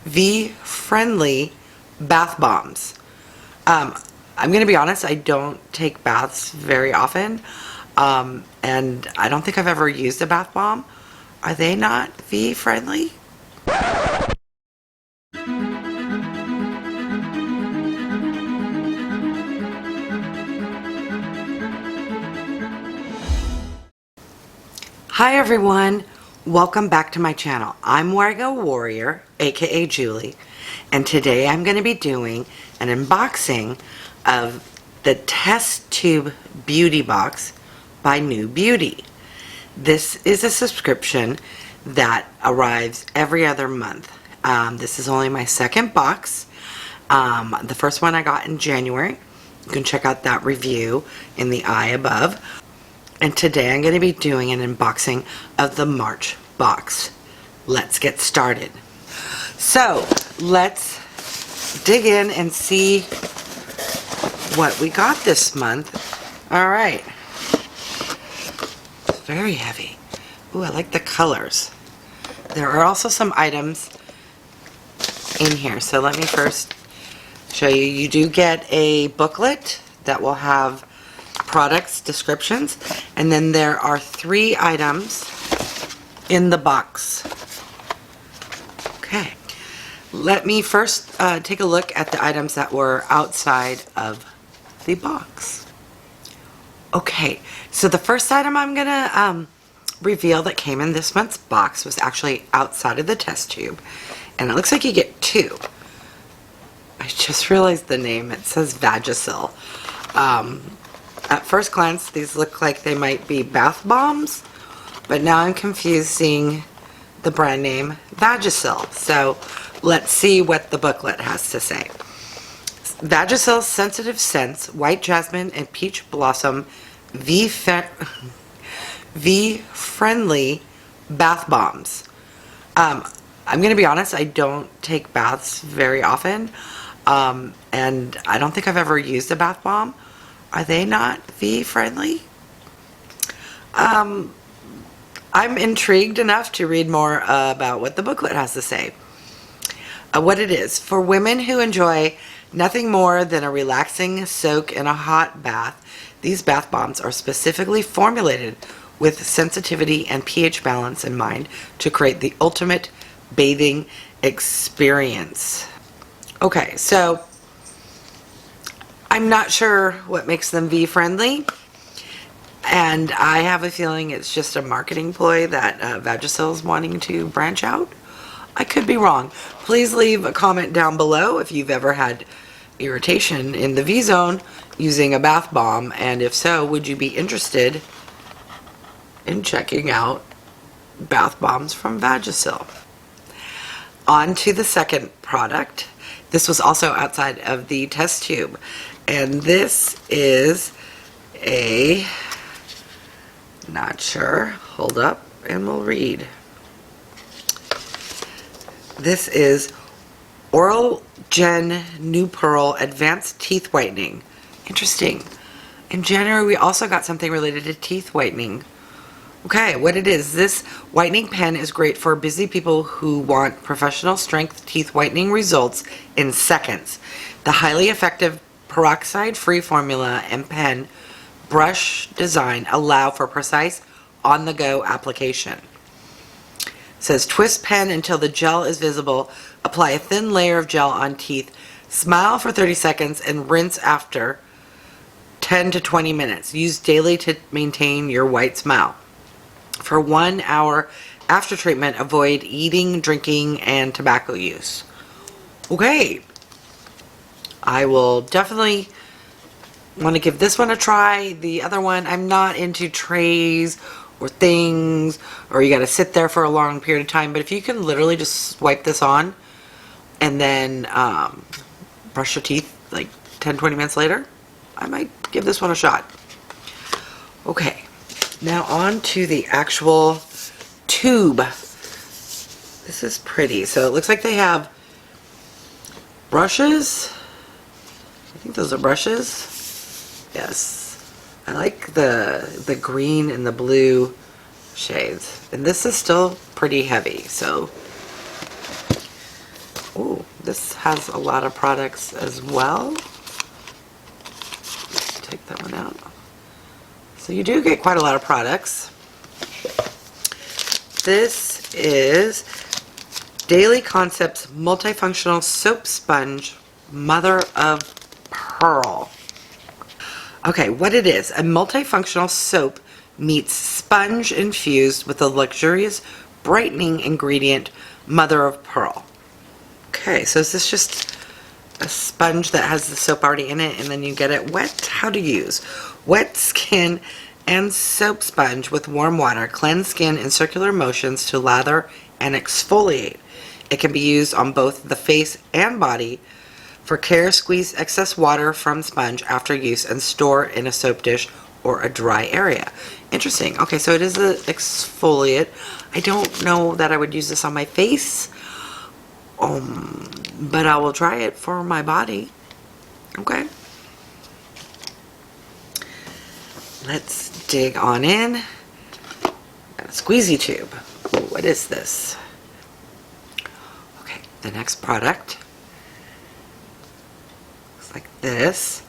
V-friendly bath bombs. I'm going to be honest, I don't take baths very often, and I don't think I've ever used a bath bomb. Are they not V-friendly? Hi everyone, welcome back to my channel. I'm Wargo Warrior, aka Julie, and today I'm going to be doing an unboxing of the Testtube Beauty Box by New Beauty. This is a subscription that arrives every other month. This is only my second box. The first one I got in January. You can check out that review in the eye above. And today I'm going to be doing an unboxing of the March box. Let's get started. So let's dig in and see what we got this month. All right. It's very heavy. Ooh, I like the colors. There are also some items in here. So let me first show you. You do get a booklet that will have products, descriptions, and then there are 3 items in the box. Okay, let me first take a look at the items that were outside of the box. Okay, so the first item I'm gonna reveal that came in this month's box was actually outside of the test tube, and it looks like you get 2. I just realized the name. It says Vagisil. At first glance, these look like they might be bath bombs, but now I'm confused seeing the brand name Vagisil. So let's see what the booklet has to say. Vagisil Sensitive Scents, White Jasmine and Peach Blossom V-friendly bath bombs. I'm going to be honest, I don't take baths very often, and I don't think I've ever used a bath bomb. Are they not V-friendly? I'm intrigued enough to read more about what the booklet has to say. What it is. For women who enjoy nothing more than a relaxing soak in a hot bath, these bath bombs are specifically formulated with sensitivity and pH balance in mind to create the ultimate bathing experience. Okay, so I'm not sure what makes them V-friendly, and I have a feeling it's just a marketing ploy that Vagisil is wanting to branch out. I could be wrong. Please leave a comment down below if you've ever had irritation in the V-zone using a bath bomb, and if so, would you be interested in checking out bath bombs from Vagisil? On to the second product. This was also outside of the test tube. And this is a, not sure, hold up and we'll read. This is Oralgen Nupearl Advanced Teeth Whitening. Interesting. In January we also got something related to teeth whitening. Okay, what it is, this whitening pen is great for busy people who want professional strength teeth whitening results in seconds. The highly effective peroxide-free formula and pen brush design allow for precise on-the-go application. It says twist pen until the gel is visible, apply a thin layer of gel on teeth, smile for 30 seconds and rinse after 10 to 20 minutes. Use daily to maintain your white smile. For 1 hour after treatment, avoid eating, drinking, and tobacco use. Okay. I will definitely want to give this one a try. The other one, I'm not into trays or things, or you got to sit there for a long period of time. But if you can literally just swipe this on and then brush your teeth like 10-20 minutes later, I might give this one a shot. Okay, now on to the actual tube. This is pretty. So it looks like they have brushes. I think those are brushes. Yes. I like the green and the blue shades. And this is still pretty heavy, so Ooh, this has a lot of products as well. Take that one out. So you do get quite a lot of products. This is Daily Concepts Multifunctional Soap Sponge Mother of Pearl. Okay, what it is, a multifunctional soap meets sponge infused with a luxurious brightening ingredient, mother of pearl. Okay, so is this just a sponge that has the soap already in it and then you get it wet? How to use. Wet skin and soap sponge with warm water. Cleanse skin in circular motions to lather and exfoliate. It can be used on both the face and body. For care, squeeze excess water from sponge after use and store in a soap dish or a dry area. Interesting. Okay, so it is an exfoliant. I don't know that I would use this on my face, but I will try it for my body. Okay. Let's dig on in. Got a squeezy tube. Ooh, what is this? Okay, the next product looks like this.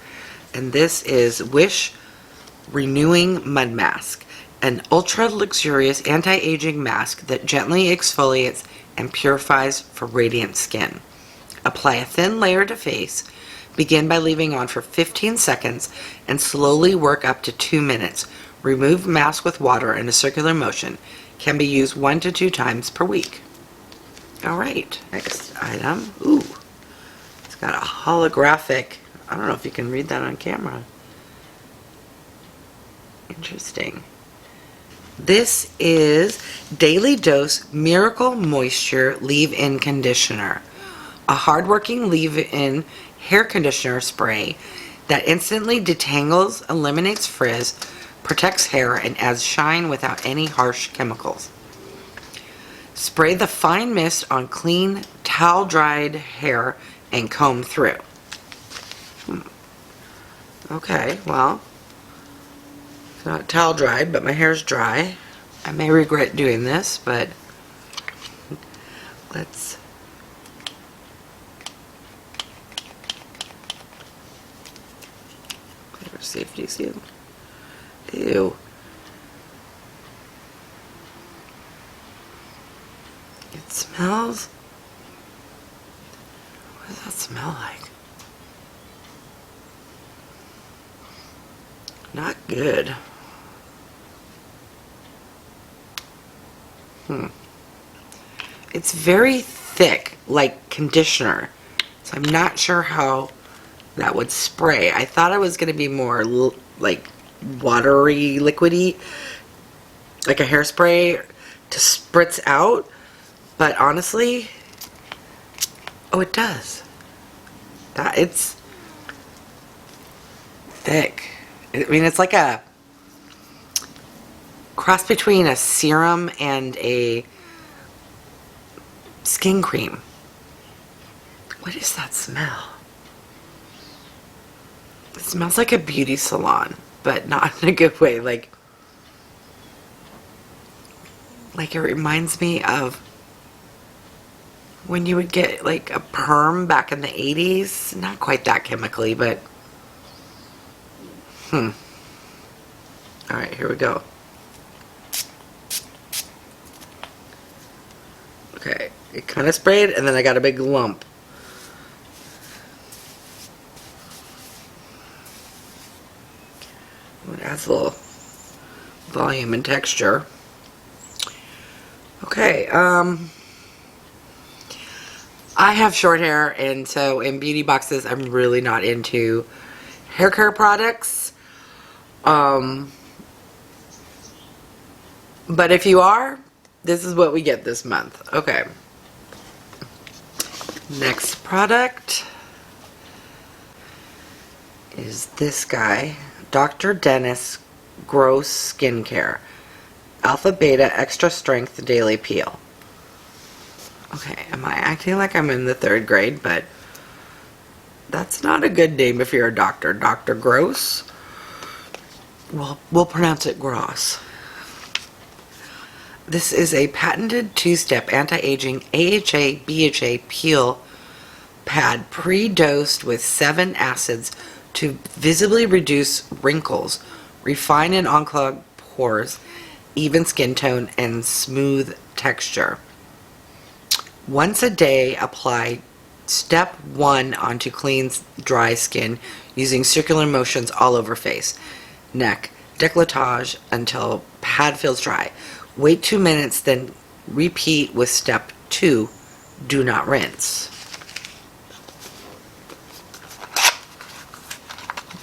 And this is Whish Renewing Mud Mask, an ultra luxurious anti-aging mask that gently exfoliates and purifies for radiant skin. Apply a thin layer to face. Begin by leaving on for 15 seconds and slowly work up to 2 minutes. Remove mask with water in a circular motion. Can be used 1 to 2 times per week. Alright, next item. Ooh, it's got a holographic, I don't know if you can read that on camera. Interesting. This is Daily Dose Miracle Moisture Leave-In Conditioner. A hard-working leave-in hair conditioner spray that instantly detangles, eliminates frizz, protects hair, and adds shine without any harsh chemicals. Spray the fine mist on clean, towel-dried hair and comb through. Okay, well, it's not towel dried, but my hair's dry. I may regret doing this, but let's safety seal. Ew. It smells. What does that smell like? Not good. It's very thick, like conditioner. So I'm not sure how that would spray. I thought it was going to be more like watery, liquidy, like a hairspray to spritz out. But honestly, oh, it does. It's thick. I mean, it's like a cross between a serum and a skin cream. What is that smell? It smells like a beauty salon, but not in a good way. Like it reminds me of when you would get like a perm back in the 80s. Not quite that chemically, but Alright, here we go. Okay, it kind of sprayed and then I got a big lump. It adds a little volume and texture. Okay, I have short hair, and so in beauty boxes I'm really not into hair care products. But if you are, this is what we get this month. Okay. Next product is this guy, Dr. Dennis Gross Skincare Alpha Beta Extra Strength Daily Peel. Okay, am I acting like I'm in the 3rd grade? But that's not a good name if you're a doctor. Dr. Gross? Well, we'll pronounce it Gross. This is a patented 2-step anti-aging AHA BHA peel pad pre-dosed with 7 acids to visibly reduce wrinkles, refine and unclog pores, even skin tone, and smooth texture. Once a day, apply step 1 onto clean, dry skin using circular motions all over face, neck, décolletage until pad feels dry. Wait 2 minutes, then repeat with step 2. Do not rinse.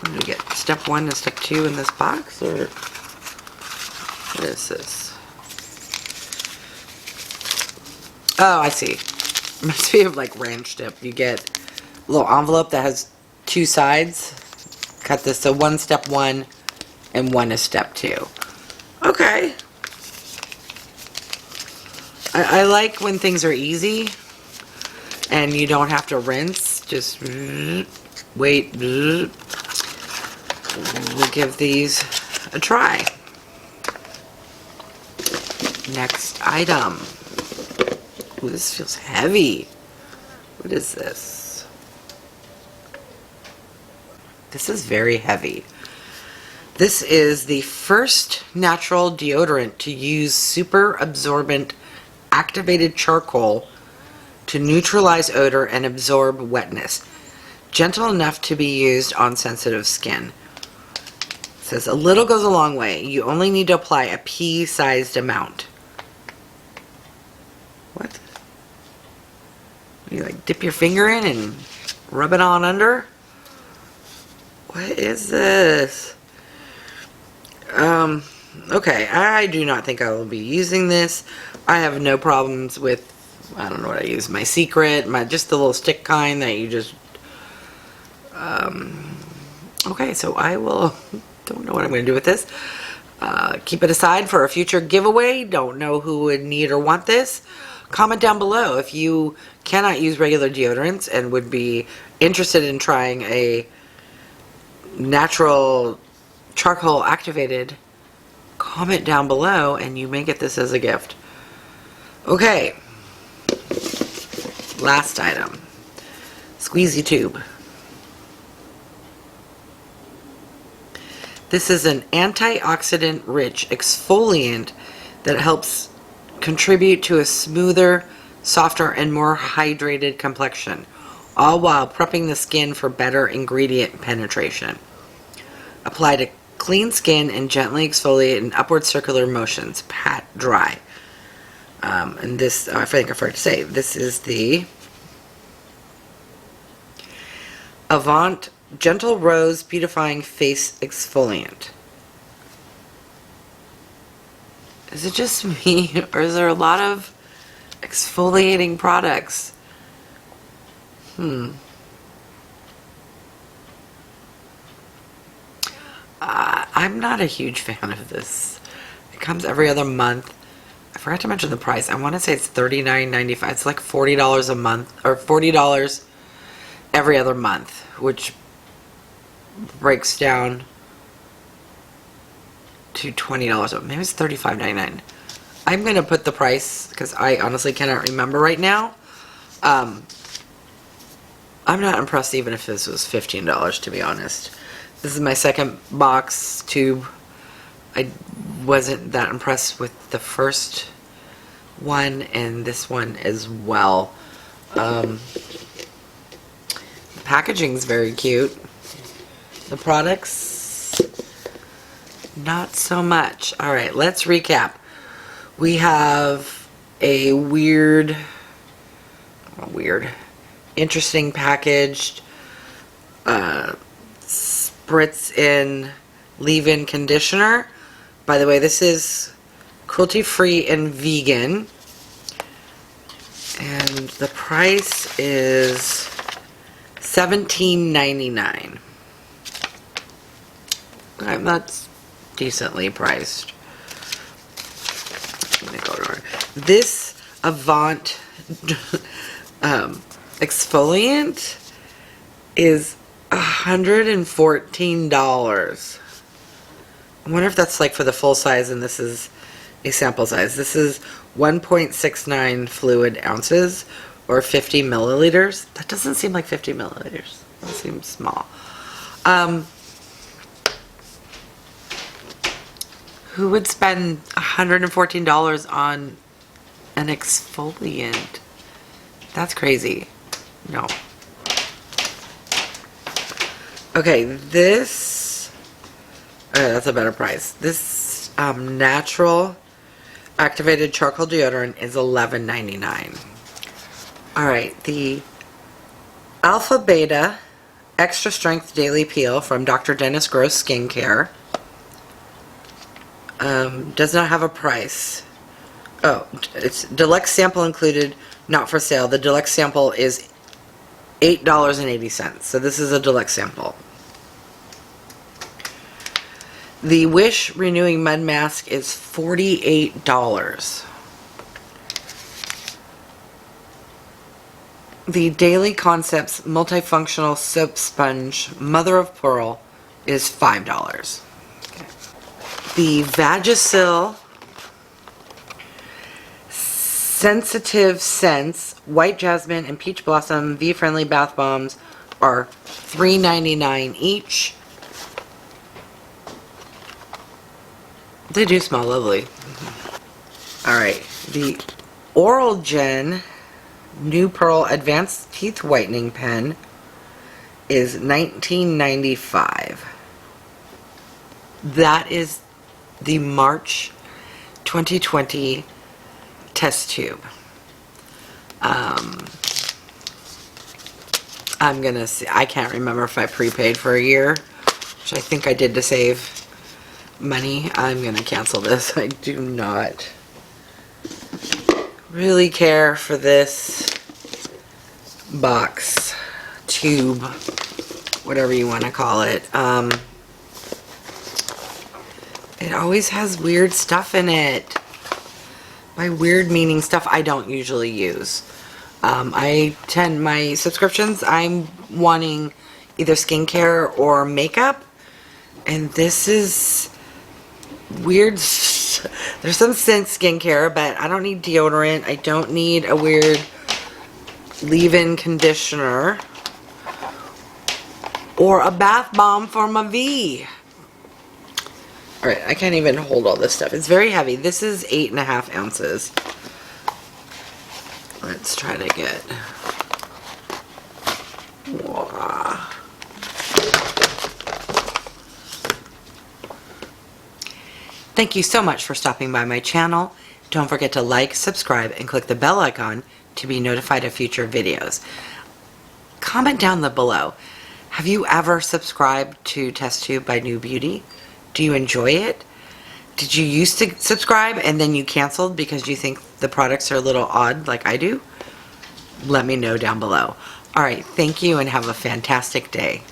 What do we get? Step 1 and step 2 in this box? Or what is this? Oh, I see. Must be like ranch dip. You get a little envelope that has 2 sides. Cut this, so 1 step 1 and 1 is step 2. Okay. I like when things are easy and you don't have to rinse. Just wait. We'll give these a try. Next item. Ooh, this feels heavy. What is this? This is very heavy. This is the first natural deodorant to use super absorbent activated charcoal to neutralize odor and absorb wetness. Gentle enough to be used on sensitive skin. It says a little goes a long way. You only need to apply a pea-sized amount. What? You like dip your finger in and rub it on under? What is this? Okay, I do not think I will be using this. I have no problems with, I don't know what I use, my Secret, just the little stick kind that you just, okay, so I will, don't know what I'm going to do with this. Keep it aside for a future giveaway. Don't know who would need or want this. Comment down below if you cannot use regular deodorants and would be interested in trying a natural charcoal activated. Comment down below and you may get this as a gift. Okay, last item, squeezy tube. This is an antioxidant rich exfoliant that helps contribute to a smoother, softer, and more hydrated complexion, all while prepping the skin for better ingredient penetration. Apply to clean skin and gently exfoliate in upward circular motions. Pat dry. And this, I think I forgot to say, this is the Avant Gentle Rose Beautifying Face Exfoliant. Is it just me, or is there a lot of exfoliating products? I'm not a huge fan of this. It comes every other month. I forgot to mention the price. I want to say it's $39.95. It's like $40 a month, or $40 every other month, which breaks down to $20. Maybe it's $35.99. I'm going to put the price because I honestly cannot remember right now. I'm not impressed even if this was $15, to be honest. This is my second box tube. I wasn't that impressed with the first one and this one as well. The packaging is very cute. The products, not so much. Alright, let's recap. We have a interesting packaged spritz in leave-in conditioner. By the way, this is cruelty-free and vegan. And the price is $17.99. That's decently priced. This Avant exfoliant is $114. I wonder if that's like for the full size and this is a sample size. This is 1.69 fluid ounces or 50 milliliters. That doesn't seem like 50 milliliters. That seems small. Who would spend $114 on an exfoliant? That's crazy. No. Okay, this... that's a better price. This natural activated charcoal deodorant is $11.99. Alright, the Alpha Beta Extra Strength Daily Peel from Dr. Dennis Gross Skincare does not have a price. Oh, it's deluxe sample included, not for sale. The deluxe sample is $8.80. So this is a deluxe sample. The Whish Renewing Mud Mask is $48. The Daily Concepts Multifunctional Soap Sponge Mother of Pearl is $5. Okay. The Vagisil Scentsitive Scents White Jasmine and Peach Blossom V-Friendly Bath Bombs are $3.99 each. They do smell lovely. Alright, the Oralgen Nupearl Advanced Teeth Whitening Pen is $19.95. That is the March 2020 test tube. I'm gonna see. I can't remember if I prepaid for a year, which I think I did to save money. I'm gonna cancel this. I do not really care for this box, tube, whatever you want to call it. It always has weird stuff in it. By weird meaning stuff I don't usually use. My subscriptions, I'm wanting either skincare or makeup, and this is weird. There's some scent skincare, but I don't need deodorant. I don't need a weird leave-in conditioner or a bath bomb for my V. Alright, I can't even hold all this stuff. It's very heavy. This is 8.5 ounces. Let's try to get... Wow. Thank you so much for stopping by my channel. Don't forget to like, subscribe, and click the bell icon to be notified of future videos. Comment down below. Have you ever subscribed to Testtube by New Beauty? Do you enjoy it? Did you used to subscribe and then you canceled because you think the products are a little odd like I do? Let me know down below. Alright, thank you and have a fantastic day.